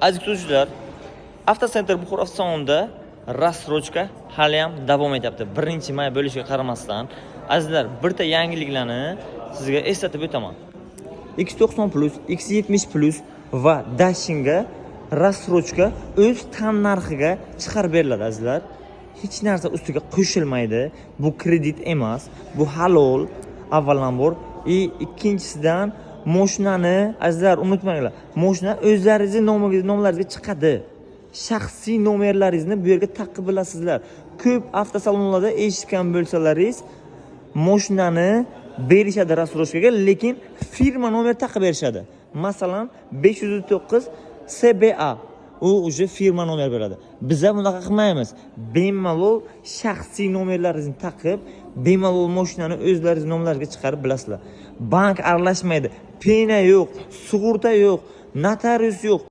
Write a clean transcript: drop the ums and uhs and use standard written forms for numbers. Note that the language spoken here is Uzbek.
Aziz kuzatuvchilar, Avtocenter Buxoro avtosalonida rassrochka hali ham davom etyapti. 1 may bo'lishiga qaramasdan, azizlar, bitta yangiliklarni sizga eslatib o'taman. X90 Plus, X70 Plus va Dashinga rassrochka o'z tan narxiga chiqarib beriladi, azizlar. Hech narsa ustiga qo'shilmaydi. Bu kredit emas, bu halol. Avvalambor, ikkinchisidan mashinani azizlar unutmanglar. Mashina o'zlaringizning nomlaringizga chiqadi. Shaxsiy nomerlaringizni bu yerga taqib bilasizlar. Ko'p avtosalonlarda eshitgan bo'lsalaringiz, mashinani berishadi rassrochkaga, lekin firma nomer taqib berishadi. Masalan, 509 CBA u o'sha firma nomer beradi. Biz ham bunaqa qilmaymiz. Bemalol shaxsiy nomerlaringizni taqib, bemalol mashinani o'zlaringiz nomlariga chiqarib bilasizlar. Bank aralashmaydi, pena yo'q, sug'urta yo'q, notarius yo'q.